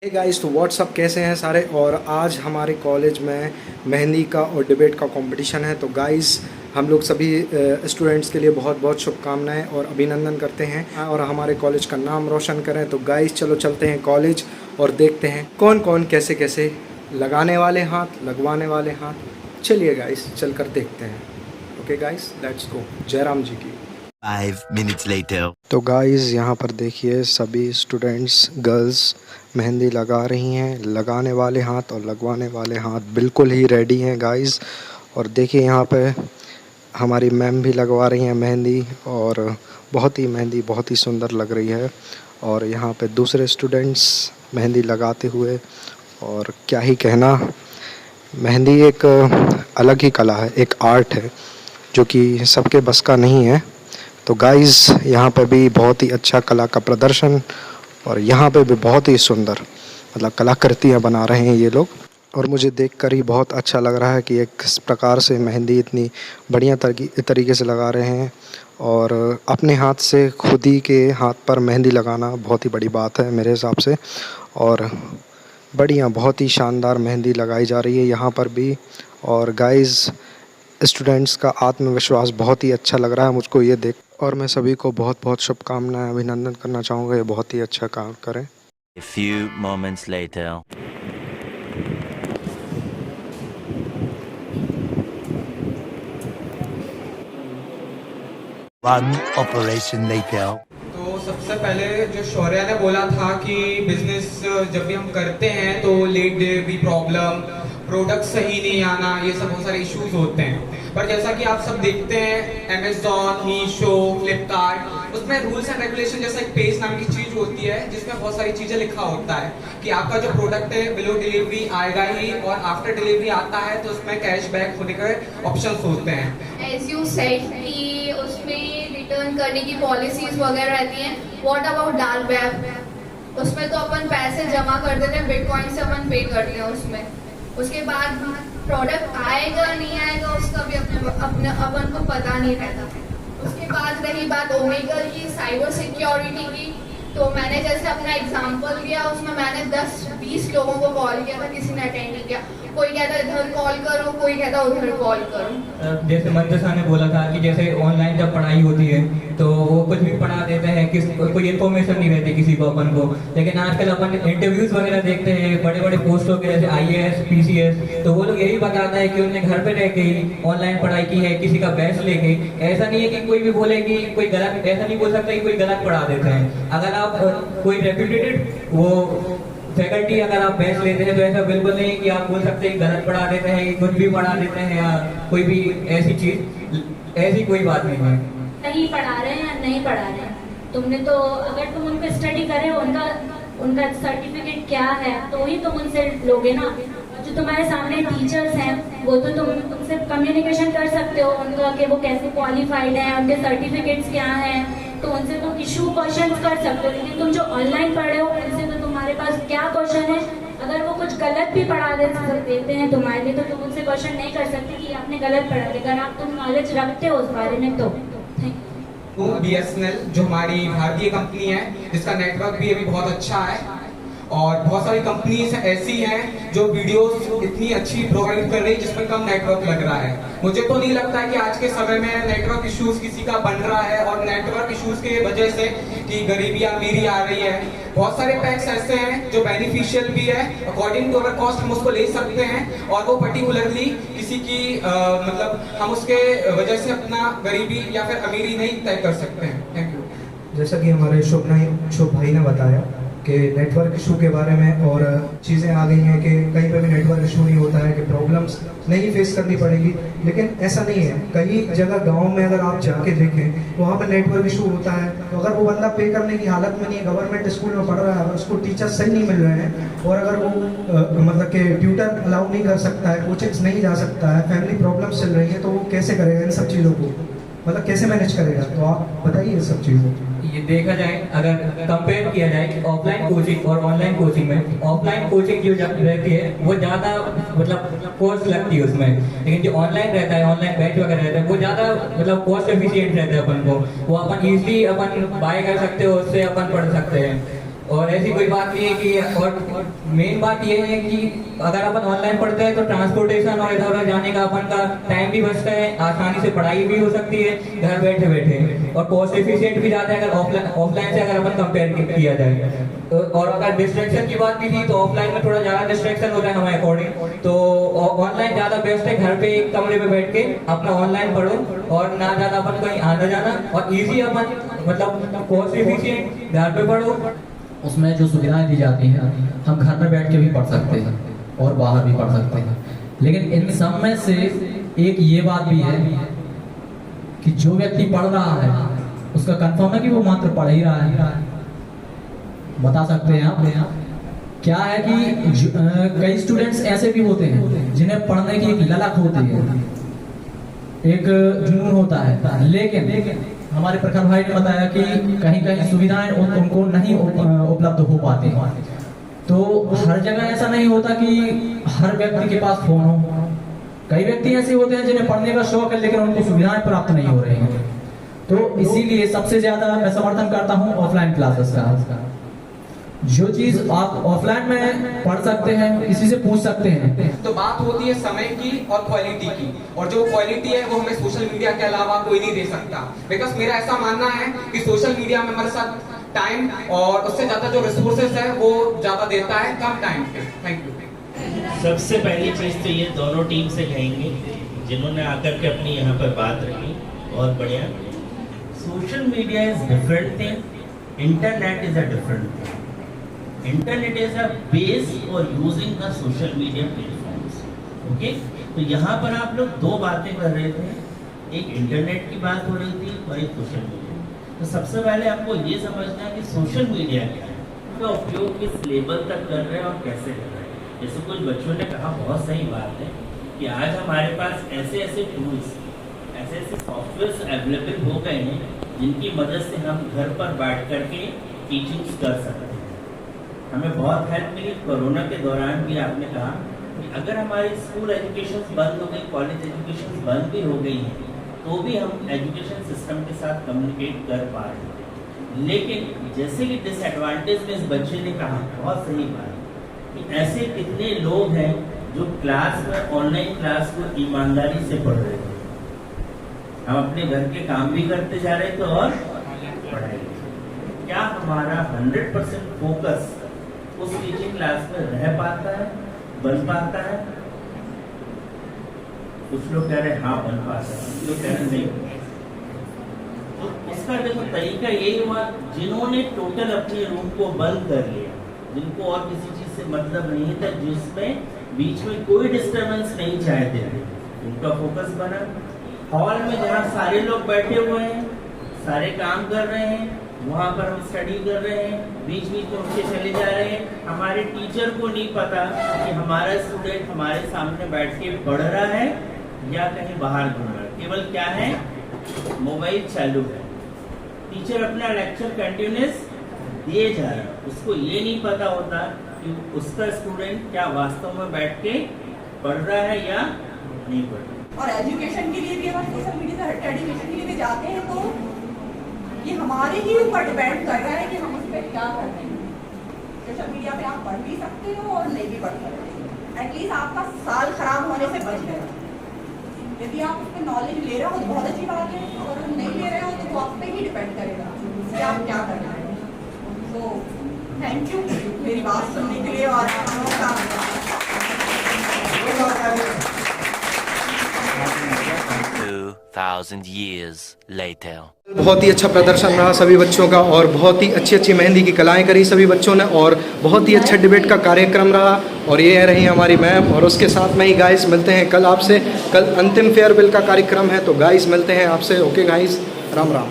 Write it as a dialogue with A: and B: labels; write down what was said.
A: Hey guys, तो WhatsApp कैसे हैं सारे। और आज हमारे कॉलेज में मेहंदी का और डिबेट का कंपटीशन है। तो गाइस, हम लोग सभी स्टूडेंट्स के लिए बहुत बहुत शुभकामनाएं और अभिनंदन करते हैं और हमारे कॉलेज का नाम रोशन करें। तो गाइस चलो चलते हैं कॉलेज और देखते हैं कौन कौन कैसे कैसे लगाने वाले हाथ, लगवाने वाले हाथ। चलिए गाइस, चल कर देखते हैं। Okay guys, let's go. Jairam ji की।
B: 5 minutes later.
A: तो गाइस, यहाँ पर देखिए सभी स्टूडेंट्स गर्ल्स मेहंदी लगा रही हैं। लगाने वाले हाथ और लगवाने वाले हाथ बिल्कुल ही रेडी हैं गाइस। और देखिए यहाँ पे हमारी मैम भी लगवा रही हैं मेहंदी और मेहंदी बहुत ही सुंदर लग रही है। और यहाँ पे दूसरे स्टूडेंट्स मेहंदी लगाते हुए, और क्या ही कहना, मेहंदी एक अलग ही कला है, एक आर्ट है जो कि सबके बस का नहीं है। तो गाइस, यहाँ पे भी बहुत ही अच्छा कला का प्रदर्शन, और यहाँ पे भी बहुत ही सुंदर मतलब कलाकृतियाँ बना रहे हैं ये लोग। और मुझे देखकर ही बहुत अच्छा लग रहा है कि एक किस प्रकार से मेहंदी इतनी बढ़िया तरीके से लगा रहे हैं। और अपने हाथ से खुद ही के हाथ पर मेहंदी लगाना बहुत ही बड़ी बात है मेरे हिसाब से। और बढ़िया, बहुत ही शानदार मेहंदी लगाई जा रही है यहाँ पर भी। और गाइस, स्टूडेंट्स का आत्मविश्वास बहुत ही अच्छा लग रहा है मुझको ये देख। और मैं सभी को बहुत बहुत शुभकामनाएं, अभिनंदन करना चाहूँगा, ये बहुत ही अच्छा काम करें।
B: A few moments later. One operation later.
C: तो सबसे पहले जो शौर्या ने बोला था कि बिजनेस जब भी हम करते हैं तो लेट डिलीवरी प्रॉब्लम, प्रोडक्ट सही नहीं आना, ये सब बहुत सारे इश्यूज होते हैं। पर जैसा कि आप सब देखते हैं अमेजॉन, मीशो, फ्लिपकार्ट, उसमें रूल्स एंड रेगुलेशन जैसा एक पेज नाम की चीज होती है जिसमें बहुत सारी चीजें लिखा होता है कि आपका जो प्रोडक्ट है बिलो डिलीवरी आएगा ही, और आफ्टर डिलीवरी आता है तो उसमें कैशबैक होने के ऑप्शंस होते हैं।
D: एज यू सेड कि उसमें रिटर्न करने की पॉलिसीज वगैरह रहती हैं। What about dark web? उसमें तो अपन पैसे जमा कर देते हैं, बिटकॉइन से अपन पे करते हैं उसमें। उसके बाद प्रोडक्ट आएगा नहीं आएगा उसका भी अपने अपन को पता नहीं रहता। उसके बाद रही बात ओमेगल की, साइबर सिक्योरिटी की, तो मैंने जैसे अपना एग्जांपल दिया, उसमें मैंने 10-20 लोगों को कॉल किया था, किसी ने अटेंड नहीं किया। कोई कहता इधर कॉल करो, कोई कहता उधर कॉल करो।
E: जैसे मंजसा ने बोला था कि जैसे ऑनलाइन जब पढ़ाई होती है तो वो कुछ भी पढ़ा देते हैं, कोई इन्फॉर्मेशन नहीं रहती किसी को अपन को। लेकिन आजकल अपन इंटरव्यूज वगैरह देखते हैं बड़े बड़े पोस्टों के, जैसे IAS, PCS, तो वो लोग यही बताता है कि उन्होंने घर पे रह के ही ऑनलाइन पढ़ाई की है, किसी का बैच लेके। ऐसा नहीं है कि कोई भी बोले कि कोई गलत, ऐसा नहीं बोल सकता कि कोई गलत पढ़ा देते हैं। अगर आप कोई रेप्यूटेड वो फैकल्टी अगर आप बैच लेते हैं तो ऐसा बिल्कुल नहीं कि आप बोल सकते हैं गलत पढ़ा देते हैं, कुछ भी पढ़ा देते हैं या कोई भी ऐसी चीज, ऐसी कोई बात नहीं है।
F: सही पढ़ा रहे हैं या नहीं पढ़ा रहे हैं, तुमने तो अगर तुम उन पे स्टडी करे, उनका सर्टिफिकेट क्या है तो ही तुम उनसे लोगे ना। जो तुम्हारे सामने टीचर्स हैं वो तो तुमसे कम्युनिकेशन कर सकते हो उनका कि वो कैसे क्वालिफाइड है, उनके सर्टिफिकेट्स क्या हैं, तो उनसे तुम इशू क्वेश्चन कर सकते हो। लेकिन तुम जो ऑनलाइन पढ़े हो उनसे तो तुम्हारे पास क्या क्वेश्चन है, अगर वो कुछ गलत भी पढ़ा देते हैं तुम्हारे लिए तो तुम उनसे क्वेश्चन नहीं कर सकते कि आपने गलत पढ़ा दिया। अगर आप तुम नॉलेज रखते हो उस बारे में तो
C: BSNL जो हमारी भारतीय कंपनी है, जिसका नेटवर्क भी अभी बहुत अच्छा है, और बहुत सारी कंपनीज ऐसी हैं जो वीडियोस इतनी अच्छी प्रोवाइड कर रही है जिसमें कम नेटवर्क लग रहा है। मुझे तो नहीं लगता है कि आज के समय में नेटवर्क इश्यूज किसी का बन रहा है, और नेटवर्क इश्यूज की वजह से कि गरीबी अमीरी आ रही है। बहुत सारे पैक्स ऐसे हैं जो बेनिफिशियल भी है, अकॉर्डिंग टू अवर कॉस्ट हम उसको ले सकते हैं, और वो पर्टिकुलरली किसी की मतलब हम उसके वजह से अपना गरीबी या फिर अमीरी नहीं तय कर सकते हैं। Thank you.
G: जैसा कि हमारे शुभ भाई ने बताया कि नेटवर्क इशू के बारे में, और चीज़ें आ गई हैं कि कहीं पे भी नेटवर्क इशू नहीं होता है, कि प्रॉब्लम्स नहीं फेस करनी पड़ेगी। लेकिन ऐसा नहीं है, कई जगह गांव में अगर आप जाके देखें तो वहाँ पे नेटवर्क इशू होता है। तो अगर वो बंदा पे करने की हालत में नहीं है, गवर्नमेंट स्कूल में पढ़ रहा है, उसको टीचर सही नहीं मिल रहे हैं, और अगर वो मतलब कि ट्यूटर अलाउ नहीं कर सकता है, कोचिंग्स नहीं जा सकता है, फैमिली प्रॉब्लम्स चल रही है, तो वो कैसे करेगा इन सब चीज़ों को, मतलब कैसे मैनेज करेगा? तो आप बताइए सब चीज़ों।
E: ये देखा जाए, अगर कंपेयर किया जाए ऑफलाइन कोचिंग और ऑनलाइन कोचिंग में, ऑफलाइन कोचिंग जो रहती है वो ज़्यादा मतलब कॉस्ट लगती है उसमें, लेकिन जो ऑनलाइन रहता है, ऑनलाइन बैच वगैरह रहता है, वो ज़्यादा मतलब कॉस्ट एफिशिएंट रहता है। अपन को वो अपन ईजिली अपन बाय कर सकते हो, उससे अपन पढ़ सकते हैं। और ऐसी कोई बात नहीं है कि और मेन बात ये है कि अगर अपन ऑनलाइन पढ़ते हैं तो ट्रांसपोर्टेशन और इधर उधर जाने का अपन का टाइम भी बचता है, आसानी से पढ़ाई भी हो सकती है घर बैठे बैठे, और कॉस्ट एफिशिएंट भी जाता है अगर ऑफलाइन से अगर अपन कंपेयर किया जाए तो। और अगर डिस्ट्रैक्शन की बात भी थी तो ऑफलाइन में थोड़ा ज़्यादा डिस्ट्रैक्शन होता है हमारे अकॉर्डिंग, तो ऑनलाइन ज़्यादा बेस्ट है। घर पे एक कमरे में बैठ के अपना ऑनलाइन पढ़ो और ना ज़्यादा अपन कहीं आना जाना, और ईजी अपन मतलब कॉस्ट एफिशिएंट घर पे पढ़ो।
H: उसमें जो सुविधाएं दी जाती हैं हम घर में बैठ के भी पढ़ सकते हैं और बाहर भी पढ़ सकते हैं, लेकिन इन सब में से एक ये बात भी है कि जो व्यक्ति पढ़ रहा है उसका कंफर्म है कि वो मात्र पढ़ ही रहा है। बता सकते हैं आप क्या है कि कई स्टूडेंट्स ऐसे भी होते हैं जिन्हें पढ़ने की एक ललक होती है, एक जुनून होता है, लेकिन हमारे प्रखर भाई ने बताया कि कहीं कहीं सुविधाएं उनको नहीं उपलब्ध हो पाती हैं। तो हर जगह ऐसा नहीं होता कि हर व्यक्ति के पास फोन हो। कई व्यक्ति ऐसे होते हैं जिन्हें पढ़ने का शौक है लेकिन उनको सुविधाएं प्राप्त नहीं हो रही हैं। तो इसीलिए सबसे ज्यादा मैं समर्थन करता हूं ऑफलाइन क्लासेस का। जो चीज आप ऑफलाइन में पढ़ सकते हैं, किसी से पूछ सकते हैं।
C: तो बात होती है समय की और क्वालिटी की, और जो क्वालिटी है वो हमें सोशल मीडिया के अलावा कोई नहीं दे सकता। बिकॉज मेरा ऐसा मानना है कि सोशल मीडिया में हमारे साथ टाइम और उससे ज्यादा जो रिसोर्सेज है वो ज्यादा देता है कम टाइम पे। Thank you.
I: सबसे पहली चीज तो ये दोनों टीम से कहेंगे जिन्होंने आकर के अपनी यहाँ पर बात रखी, बहुत बढ़िया। Social media is different thing, internet is a different thing. Internet is a base for using the social media platforms. Okay, तो यहाँ पर आप लोग दो बातें कर रहे थे, एक इंटरनेट की बात हो रही थी और एक सोशल मीडिया। तो सबसे पहले आपको ये समझना है कि सोशल मीडिया क्या है, उसका उपयोग किस लेवल तक कर रहे हैं और कैसे कर रहे हैं। जैसे कुछ बच्चों ने कहा, बहुत सही बात है कि आज हमारे पास ऐसे ऐसे टूल्स, ऐसे ऐसे सॉफ्टवेयर्स अवेलेबल हो गए हैं जिनकी मदद से हम घर पर बैठ करके टीचिंग्स कर सकते हैं। हमें बहुत हेल्प मिली कोरोना के दौरान भी। आपने कहा कि अगर हमारी स्कूल एजुकेशन बंद हो गई, कॉलेज एजुकेशन बंद भी हो गई है, तो भी हम एजुकेशन सिस्टम के साथ कम्युनिकेट कर पा रहे हैं। लेकिन जैसे कि डिसएडवांटेज में इस बच्चे ने कहा, बहुत सही बात, कि ऐसे कितने लोग हैं जो क्लास में, ऑनलाइन क्लास को ईमानदारी से पढ़ रहे थे। हम अपने घर के काम भी करते जा रहे थे और पढ़ाई। क्या हमारा 100% फोकस उस टीचिंग क्लास में रह पाता है, बन पाता है? कुछ लोग कह रहे हैं हाँ बन पाता है, कुछ लोग कह रहे नहीं। तो इसका देखो तरीका यही हुआ, जिन्होंने टोटल अपने रूम को बंद कर लिया, जिनको और किसी चीज से मतलब नहीं था, जिसमें बीच में कोई डिस्टर्बेंस नहीं चाहते थे, उनका फोकस बना। हॉल में जहाँ सारे लोग बैठे हुए हैं, सारे काम कर रहे हैं, वहाँ पर हम स्टडी कर रहे हैं, बीच बीच में उनके चले जा रहे हैं। हमारे टीचर को नहीं पता कि हमारा स्टूडेंट हमारे सामने बैठ के पढ़ रहा है या कहीं बाहर घूम रहा है। केवल क्या है, मोबाइल चालू है। टीचर अपना लेक्चर कंटिन्यूस दिए जा रहा है, उसको ये नहीं पता होता कि उसका स्टूडेंट क्या वास्तव में बैठ के पढ़ रहा है या नहीं पढ़ रहा।
J: और एजुकेशन के लिए भी अगर सोशल मीडिया से एजुकेशन के लिए भी जाते हैं तो ये हमारे ही ऊपर डिपेंड कर रहा है कि हम उस पर क्या कर रहे हैं। सोशल मीडिया पे आप पढ़ भी सकते हो और नहीं भी पढ़ सकते, एटलीस्ट आपका साल खराब होने से बच गया। यदि आप उस पर नॉलेज ले रहे हो तो बहुत अच्छी बात है, अगर नहीं ले रहे हो तो वो आप पे ही डिपेंड करेगा कि आप क्या करना है। तो थैंक यू मेरी बात सुनने के लिए। और
B: 2000 years later.
A: बहुत ही अच्छा प्रदर्शन रहा सभी बच्चों का, और बहुत ही अच्छी अच्छी मेहंदी की कलाएं करी सभी बच्चों ने, और बहुत ही अच्छा डिबेट का कार्यक्रम रहा। और ये रही हमारी मैम, और उसके साथ में ही गाइस मिलते हैं कल आपसे। कल अंतिम फेयरवेल का कार्यक्रम है, तो गाइस मिलते हैं आपसे। Okay guys, Ram Ram.